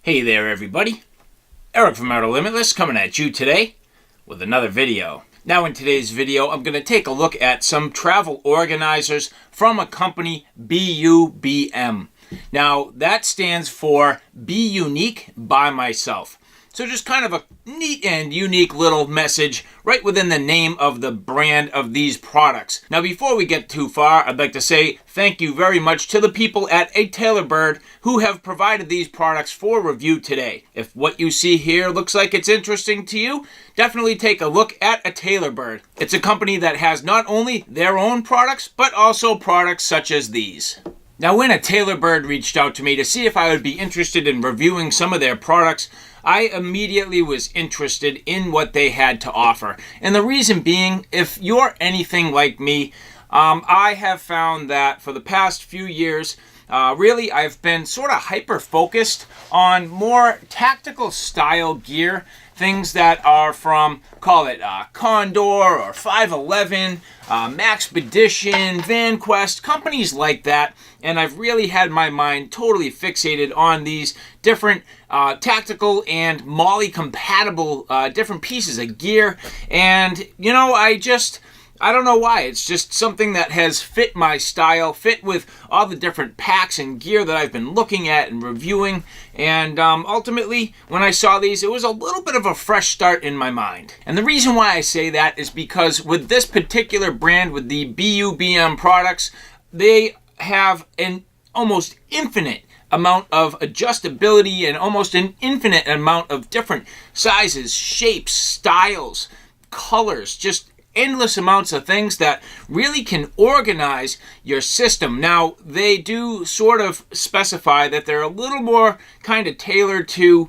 Hey there everybody, Eric from Outer Limitless coming at you today with another video. Now in today's video I'm going to take a look at some travel organizers from a company BUBM. Now that stands for Be Unique by Myself. So just kind of a neat and unique little message right within the name of the brand of these products. Now before we get too far, I'd like to say thank you very much to the people at A Tailor Bird who have provided these products for review today. If what you see here looks like it's interesting to you, definitely take a look at A Tailor Bird. It's a company that has not only their own products, but also products such as these. Now when A Tailor Bird reached out to me to see if I would be interested in reviewing some of their products, I immediately was interested in what they had to offer. And the reason being, if you're anything like me, I have found that for the past few years, really I've been sort of hyper-focused on more tactical style gear. Things that are from, call it Condor or 511, Maxpedition, VanQuest, companies like that. And I've really had my mind totally fixated on these different tactical and MOLLE compatible different pieces of gear. And, you know, I don't know why. It's just something that has fit my style, fit with all the different packs and gear that I've been looking at and reviewing. And ultimately, when I saw these, it was a little bit of a fresh start in my mind. And the reason why I say that is because with this particular brand, with the BUBM products, they have an almost infinite amount of adjustability and almost an infinite amount of different sizes, shapes, styles, colors, just endless amounts of things that really can organize your system. Now, they do sort of specify that they're a little more kind of tailored to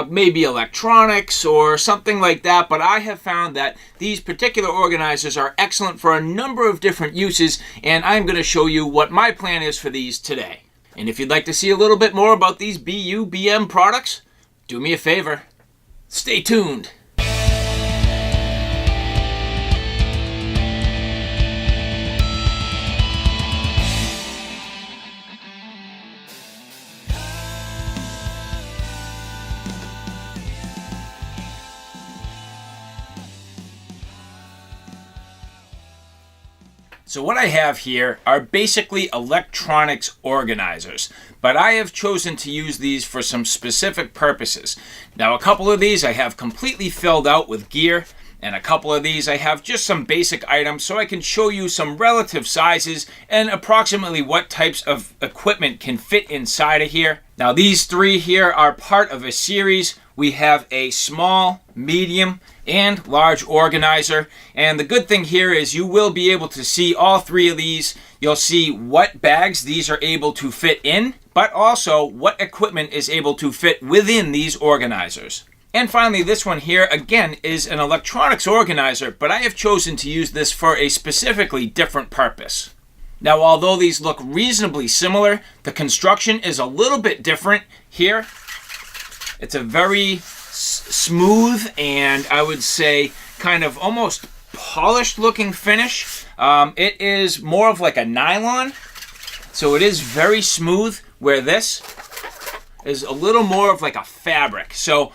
maybe electronics or something like that, but I have found that these particular organizers are excellent for a number of different uses, and I'm going to show you what my plan is for these today. And if you'd like to see a little bit more about these BUBM products, do me a favor, stay tuned. So what I have here are basically electronics organizers, but I have chosen to use these for some specific purposes. Now a couple of these I have completely filled out with gear, and a couple of these I have just some basic items so I can show you some relative sizes and approximately what types of equipment can fit inside of here. Now these three here are part of a series. We have a small, medium, and large organizer, and the good thing here is you will be able to see all three of these. You'll see what bags these are able to fit in, but also what equipment is able to fit within these organizers. And finally, this one here, again, is an electronics organizer, but I have chosen to use this for a specifically different purpose. Now, although these look reasonably similar, the construction is a little bit different here. It's a very smooth and I would say kind of almost polished looking finish. It is more of like a nylon, so it is very smooth, where this is a little more of like a fabric. So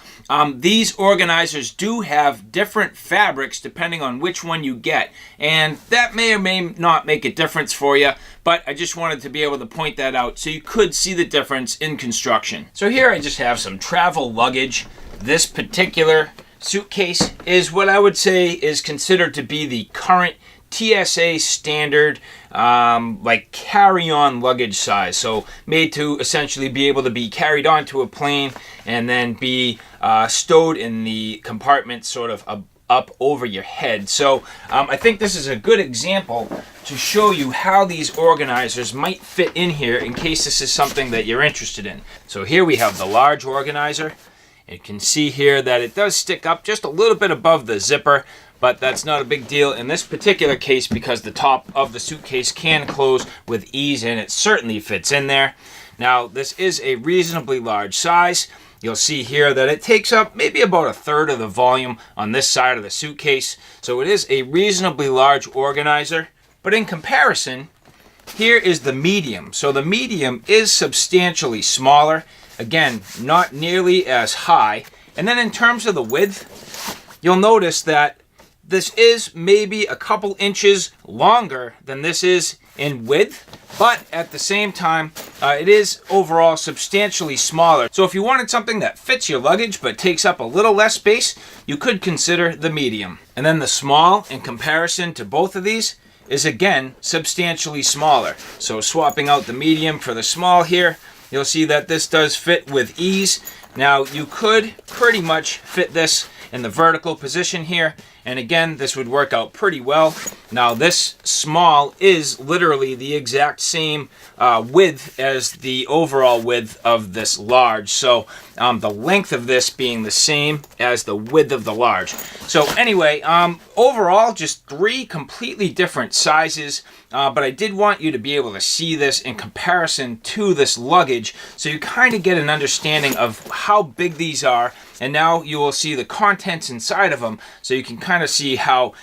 these organizers do have different fabrics depending on which one you get, and that may or may not make a difference for you, but I just wanted to be able to point that out so you could see the difference in construction. So here I just have some travel luggage. This particular suitcase is what I would say is considered to be the current TSA standard like carry-on luggage size, so made to essentially be able to be carried onto a plane and then be stowed in the compartment sort of up over your head. So I think this is a good example to show you how these organizers might fit in here in case this is something that you're interested in. So here we have the large organizer. You can see here that it does stick up just a little bit above the zipper, but that's not a big deal in this particular case because the top of the suitcase can close with ease and it certainly fits in there. Now this is a reasonably large size. You'll see here that it takes up maybe about a third of the volume on this side of the suitcase, so it is a reasonably large organizer. But in comparison, here is the medium. So the medium is substantially smaller. Again, not nearly as high. And then in terms of the width, you'll notice that this is maybe a couple inches longer than this is in width, but at the same time, it is overall substantially smaller. So if you wanted something that fits your luggage but takes up a little less space, you could consider the medium. And then the small, in comparison to both of these, is again substantially smaller. So swapping out the medium for the small here, you'll see that this does fit with ease. Now you could pretty much fit this in the vertical position here, and again this would work out pretty well. Now this small is literally the exact same width as the overall width of this large, so the length of this being the same as the width of the large. So anyway, overall just 3 completely different sizes, but I did want you to be able to see this in comparison to this luggage so you kind of get an understanding of how big these are. And now you will see the contents inside of them, so you can kind of see how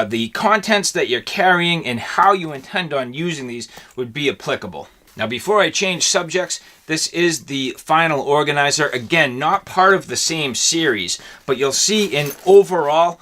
the contents that you're carrying and how you intend on using these would be applicable. Now before I change subjects, this is the final organizer. Again, not part of the same series, but you'll see in overall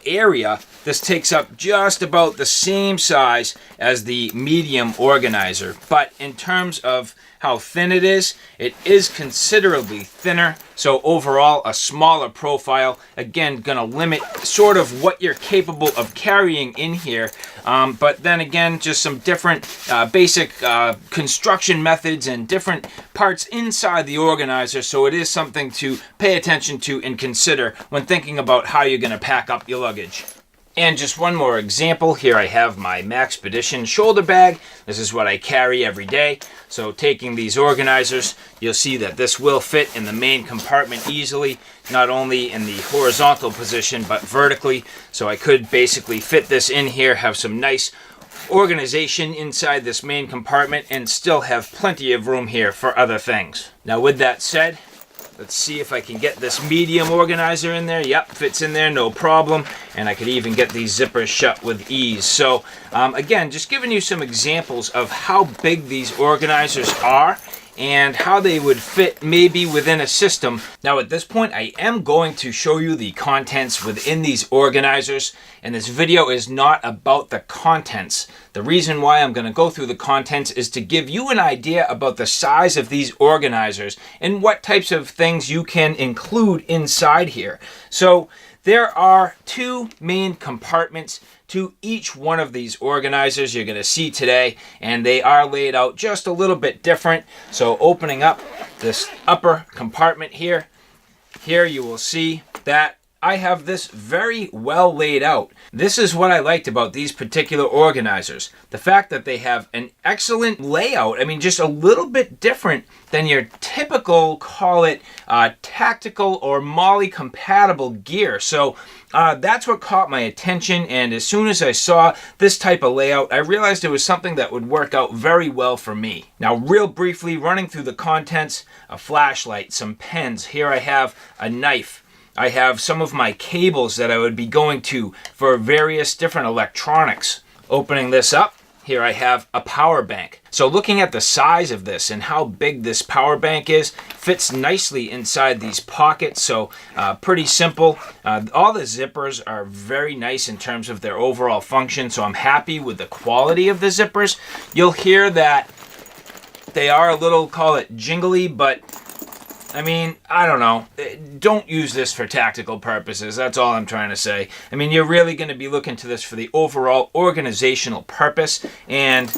area, this takes up just about the same size as the medium organizer. But in terms of how thin it is considerably thinner. So overall, a smaller profile. Again, gonna limit sort of what you're capable of carrying in here. But then again, just some different basic construction methods and different parts inside the organizer. So it is something to pay attention to and consider when thinking about how you're gonna pack up your luggage. And just one more example, here I have my Maxpedition shoulder bag. This is what I carry every day. So taking these organizers, you'll see that this will fit in the main compartment easily, not only in the horizontal position, but vertically. So I could basically fit this in here, have some nice organization inside this main compartment, and still have plenty of room here for other things. Now with that said, let's see if I can get this medium organizer in there. Yep, fits in there, no problem. And I could even get these zippers shut with ease. So again, just giving you some examples of how big these organizers are and how they would fit maybe within a system. Now at this point, I am going to show you the contents within these organizers, and this video is not about the contents. The reason why I'm going to go through the contents is to give you an idea about the size of these organizers and what types of things you can include inside here. So there are 2 main compartments to each one of these organizers you're going to see today, and they are laid out just a little bit different. So opening up this upper compartment here you will see that I have this very well laid out. This is what I liked about these particular organizers. The fact that they have an excellent layout. I mean, just a little bit different than your typical, call it tactical or MOLLE compatible gear. So that's what caught my attention, and as soon as I saw this type of layout, I realized it was something that would work out very well for me. Now, real briefly, running through the contents, a flashlight, some pens. Here I have a knife. I have some of my cables that I would be going to for various different electronics. Opening this up, here I have a power bank. So looking at the size of this and how big this power bank is, fits nicely inside these pockets, so pretty simple. All the zippers are very nice in terms of their overall function, so I'm happy with the quality of the zippers. You'll hear that they are a little, call it jingly, but I mean, I don't know. Don't use this for tactical purposes. That's all I'm trying to say. I mean, you're really going to be looking to this for the overall organizational purpose, and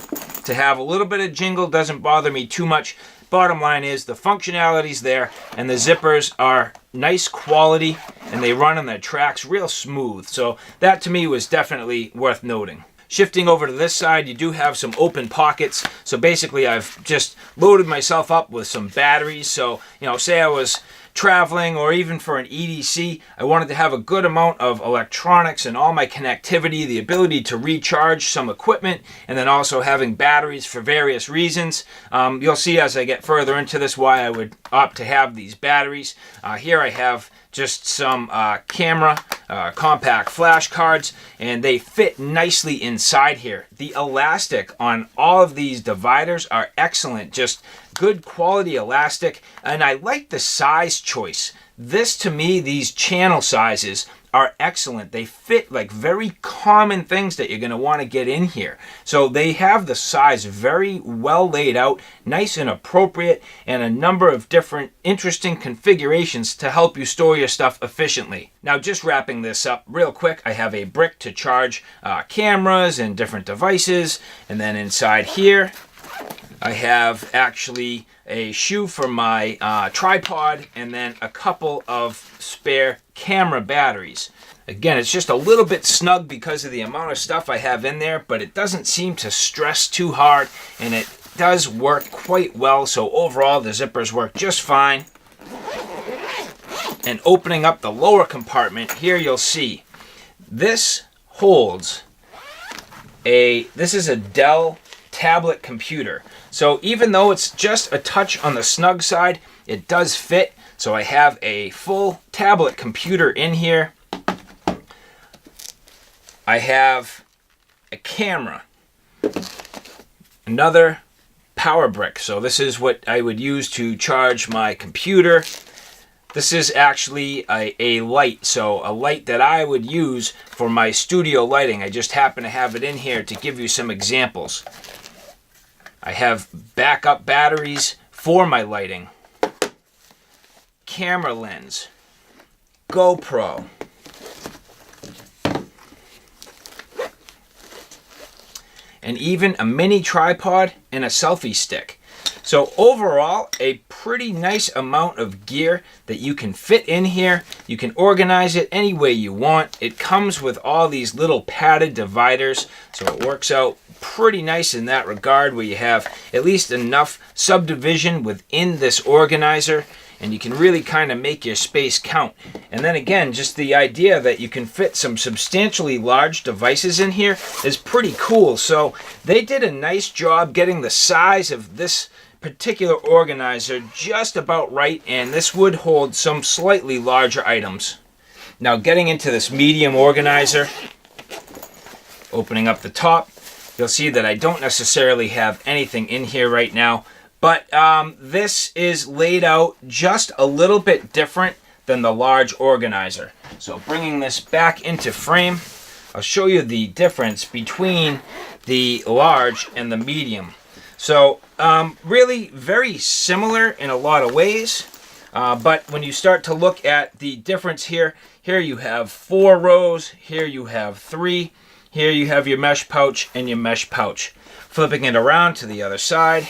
to have a little bit of jingle doesn't bother me too much. Bottom line is the functionality's there, and the zippers are nice quality, and they run on their tracks real smooth. So that to me was definitely worth noting. Shifting over to this side, you do have some open pockets. So basically I've just loaded myself up with some batteries. So, you know, say I was traveling or even for an EDC, I wanted to have a good amount of electronics and all my connectivity, the ability to recharge some equipment, and then also having batteries for various reasons. You'll see as I get further into this why I would opt to have these batteries. Here I have just some camera compact flash cards, and they fit nicely inside here. The elastic on all of these dividers are excellent. Just good quality elastic, and I like the size choice. This, to me, these channel sizes are excellent. They fit like very common things that you're going to want to get in here. So they have the size very well laid out, nice and appropriate, and a number of different interesting configurations to help you store your stuff efficiently. Now, just wrapping this up real quick, I have a brick to charge cameras and different devices, and then inside here I have actually a shoe for my tripod, and then a couple of spare camera batteries. Again, it's just a little bit snug because of the amount of stuff I have in there, but it doesn't seem to stress too hard, and it does work quite well. So overall, the zippers work just fine. And opening up the lower compartment, here you'll see this holds this is a Dell tablet computer. So even though it's just a touch on the snug side, it does fit. So I have a full tablet computer in here. I have a camera, another power brick. So this is what I would use to charge my computer. This is actually a light, so a light that I would use for my studio lighting. I just happen to have it in here to give you some examples. I have backup batteries for my lighting, camera lens, GoPro, and even a mini tripod and a selfie stick. So overall, a pretty nice amount of gear that you can fit in here. You can organize it any way you want. It comes with all these little padded dividers, so it works out pretty nice in that regard, where you have at least enough subdivision within this organizer, and you can really kind of make your space count. And then again, just the idea that you can fit some substantially large devices in here is pretty cool. So they did a nice job getting the size of this particular organizer just about right, and this would hold some slightly larger items. Now, getting into this medium organizer, opening up the top, you'll see that I don't necessarily have anything in here right now, but this is laid out just a little bit different than the large organizer. So bringing this back into frame, I'll show you the difference between the large and the medium. So really very similar in a lot of ways, but when you start to look at the difference here you have 4 rows, here you have 3, here you have your mesh pouch and your mesh pouch. Flipping it around to the other side,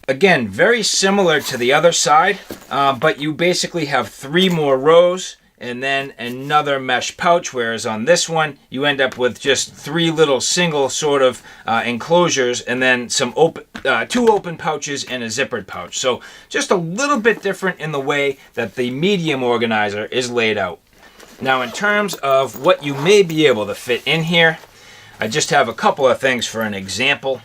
again, very similar to the other side, but you basically have 3 more rows and then another mesh pouch, whereas on this one you end up with just 3 little single sort of enclosures, and then some 2 open pouches and a zippered pouch. So just a little bit different in the way that the medium organizer is laid out. Now, in terms of what you may be able to fit in here, I just have a couple of things for an example.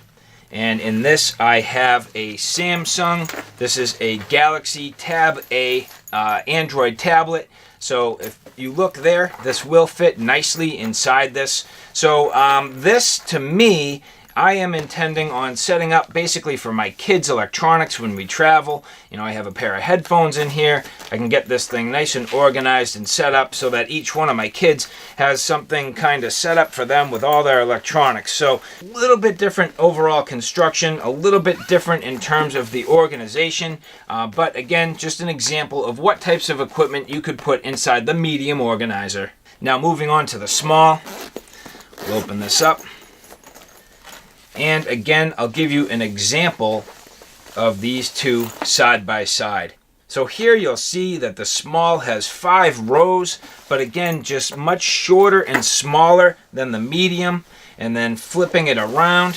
And in this I have a Samsung. This is a Galaxy Tab A Android tablet. So if you look there, this will fit nicely inside this. So this, to me, I am intending on setting up basically for my kids' electronics when we travel. You know, I have a pair of headphones in here. I can get this thing nice and organized and set up so that each one of my kids has something kind of set up for them with all their electronics. So a little bit different overall construction, a little bit different in terms of the organization. But again, just an example of what types of equipment you could put inside the medium organizer. Now moving on to the small, we'll open this up. And again, I'll give you an example of these two side by side. So here you'll see that the small has 5 rows, but again, just much shorter and smaller than the medium. And then flipping it around,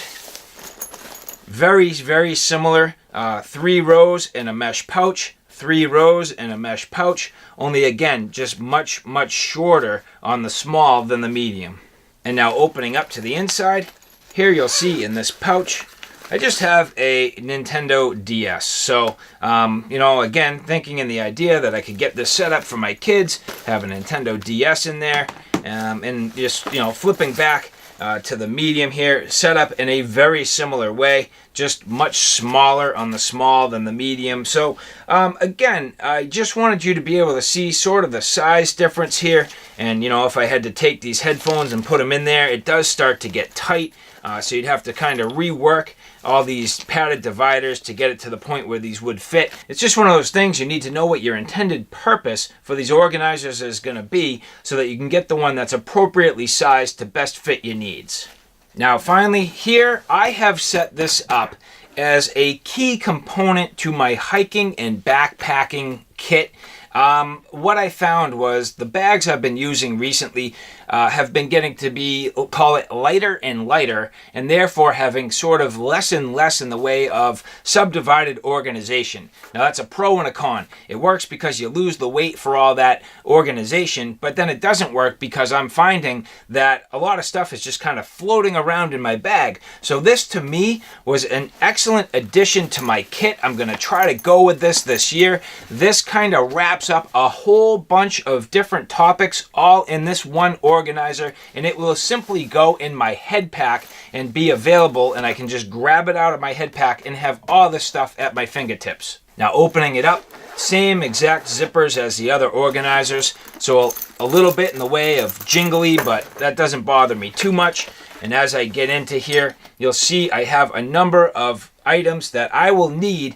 very, very similar. 3 rows and a mesh pouch, 3 rows and a mesh pouch, only again, just much, much shorter on the small than the medium. And now opening up to the inside, here you'll see in this pouch, I just have a Nintendo DS. So, you know, again, thinking in the idea that I could get this set up for my kids, have a Nintendo DS in there, and just, you know, flipping back, to the medium here, set up in a very similar way, just much smaller on the small than the medium. So again, I just wanted you to be able to see sort of the size difference here. And you know, if I had to take these headphones and put them in there, it does start to get tight. So you'd have to kind of rework all these padded dividers to get it to the point where these would fit. It's just one of those things, you need to know what your intended purpose for these organizers is going to be so that you can get the one that's appropriately sized to best fit your needs. Now finally, here I have set this up as a key component to my hiking and backpacking kit. What I found was the bags I've been using recently have been getting to be, call it, lighter and lighter, and therefore having sort of less and less in the way of subdivided organization. Now that's a pro and a con. It works because you lose the weight for all that organization, but then it doesn't work because I'm finding that a lot of stuff is just kind of floating around in my bag. So this to me was an excellent addition to my kit. I'm going to try to go with this year. This kind of wraps up a whole bunch of different topics all in this one organizer, and it will simply go in my head pack and be available, and I can just grab it out of my head pack and have all this stuff at my fingertips. Now opening it up, same exact zippers as the other organizers, so a little bit in the way of jingly, but that doesn't bother me too much. And as I get into here, you'll see I have a number of items that I will need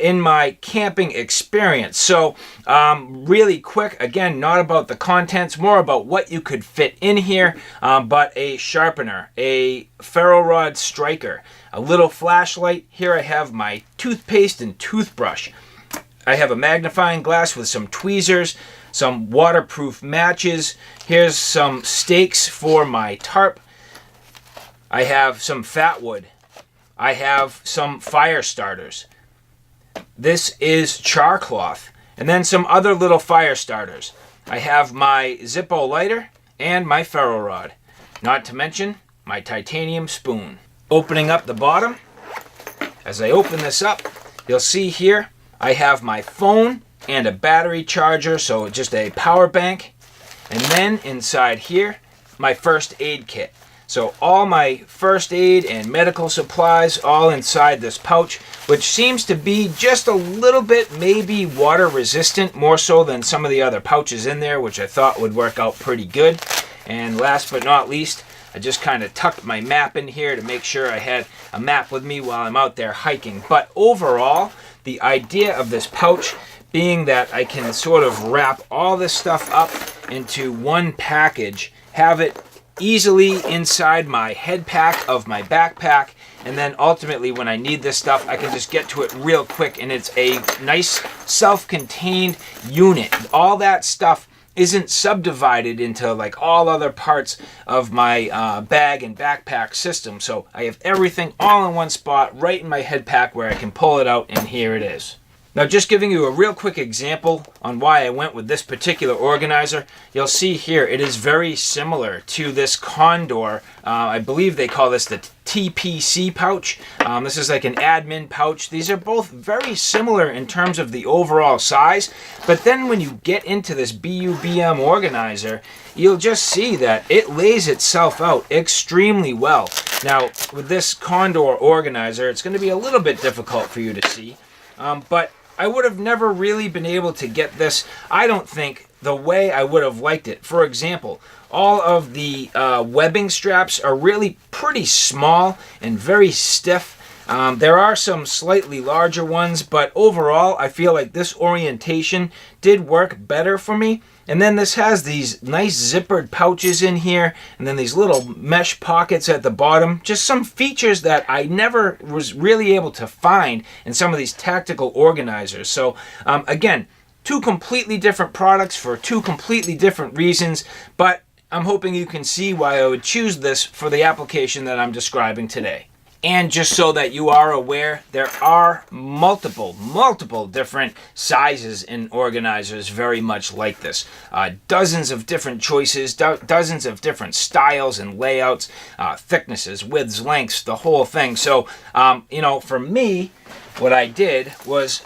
in my camping experience. So really quick, again, not about the contents, more about what you could fit in here, but a sharpener, a ferro rod striker, a little flashlight. Here I have my toothpaste and toothbrush. I have a magnifying glass with some tweezers, some waterproof matches. Here's some stakes for my tarp. I have some fat wood. I have some fire starters. This is char cloth. And then some other little fire starters. I have my Zippo lighter and my ferro rod. Not to mention my titanium spoon. Opening up the bottom. As I open this up, you'll see here I have my phone and a battery charger, so just a power bank. And then inside here, my first aid kit. So all my first aid and medical supplies all inside this pouch, which seems to be just a little bit maybe water resistant, more so than some of the other pouches in there, which I thought would work out pretty good. And last but not least, I just kind of tucked my map in here to make sure I had a map with me while I'm out there hiking. But overall, the idea of this pouch being that I can sort of wrap all this stuff up into one package, have it easily inside my head pack of my backpack, and then ultimately when I need this stuff I can just get to it real quick, and it's a nice self-contained unit. All that stuff isn't subdivided into like all other parts of my bag and backpack system, so I have everything all in one spot right in my head pack where I can pull it out, and here it is. Now just giving you a real quick example on why I went with this particular organizer, you'll see here it is very similar to this Condor. I believe they call this the TPC pouch. This is like an admin pouch. These are both very similar in terms of the overall size, but then when you get into this BUBM organizer, you'll just see that it lays itself out extremely well. Now with this Condor organizer, it's going to be a little bit difficult for you to see, but I would have never really been able to get this, I don't think, the way I would have liked it. For example, all of the webbing straps are really pretty small and very stiff. There are some slightly larger ones, but overall I feel like this orientation did work better for me. And then this has these nice zippered pouches in here, and then these little mesh pockets at the bottom. Just some features that I never was really able to find in some of these tactical organizers. So again, two completely different products for two completely different reasons, but I'm hoping you can see why I would choose this for the application that I'm describing today. And just so that you are aware, there are multiple different sizes in organizers very much like this. Dozens of different choices, dozens of different styles and layouts, thicknesses, widths, lengths, the whole thing. So, you know, for me, what I did was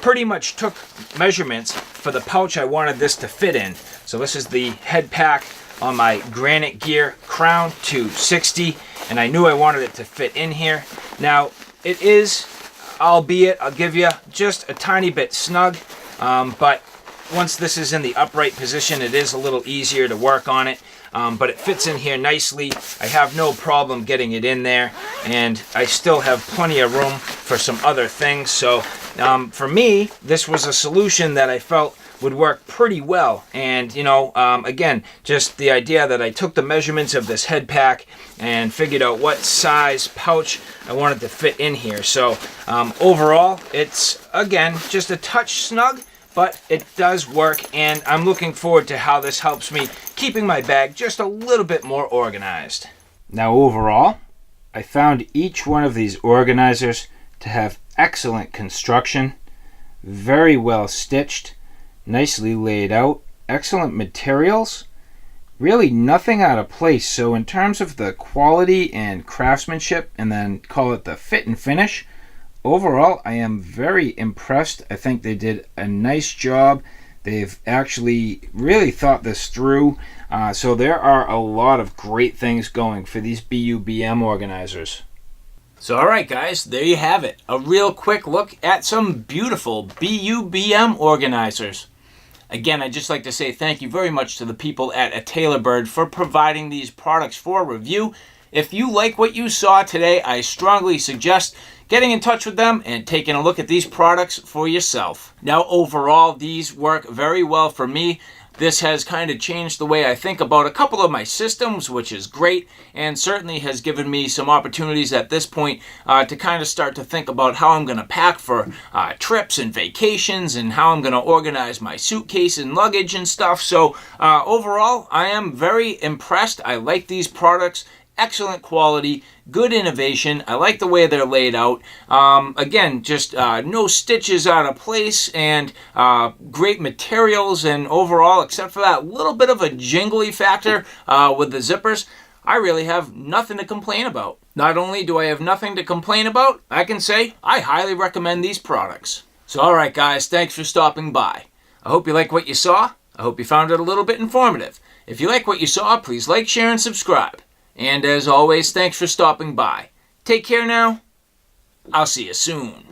pretty much took measurements for the pouch I wanted this to fit in. So this is the head pack on my Granite Gear Crown 260, and I knew I wanted it to fit in here. Now, it is, albeit, I'll give you, just a tiny bit snug, but once this is in the upright position, it is a little easier to work on it. But it fits in here nicely. I have no problem getting it in there, and I still have plenty of room for some other things. So for me, this was a solution that I felt would work pretty well. And, you know, again, just the idea that I took the measurements of this head pack and figured out what size pouch I wanted to fit in here. So overall, it's, again, just a touch snug, but it does work, and I'm looking forward to how this helps me keeping my bag just a little bit more organized. Now overall, I found each one of these organizers to have excellent construction, very well stitched, nicely laid out, excellent materials, really nothing out of place. So in terms of the quality and craftsmanship, and then call it the fit and finish, overall, I am very impressed. I think they did a nice job. They've actually really thought this through. So there are a lot of great things going for these BUBM organizers. So all right, guys, there you have it. A real quick look at some beautiful BUBM organizers. Again, I'd just like to say thank you very much to the people at A Tailor Bird for providing these products for review. If you like what you saw today, I strongly suggest getting in touch with them and taking a look at these products for yourself. Now, overall, these work very well for me. This has kind of changed the way I think about a couple of my systems, which is great, and certainly has given me some opportunities at this point to kind of start to think about how I'm going to pack for trips and vacations, and how I'm going to organize my suitcase and luggage and stuff. So overall, I am very impressed. I like these products. Excellent quality, good innovation. I like the way they're laid out. Again, just no stitches out of place, and great materials, and overall, except for that little bit of a jingly factor with the zippers, I really have nothing to complain about. Not only do I have nothing to complain about, I can say I highly recommend these products. So alright guys, thanks for stopping by. I hope you like what you saw. I hope you found it a little bit informative. If you like what you saw, please like, share, and subscribe. And as always, thanks for stopping by. Take care now. I'll see you soon.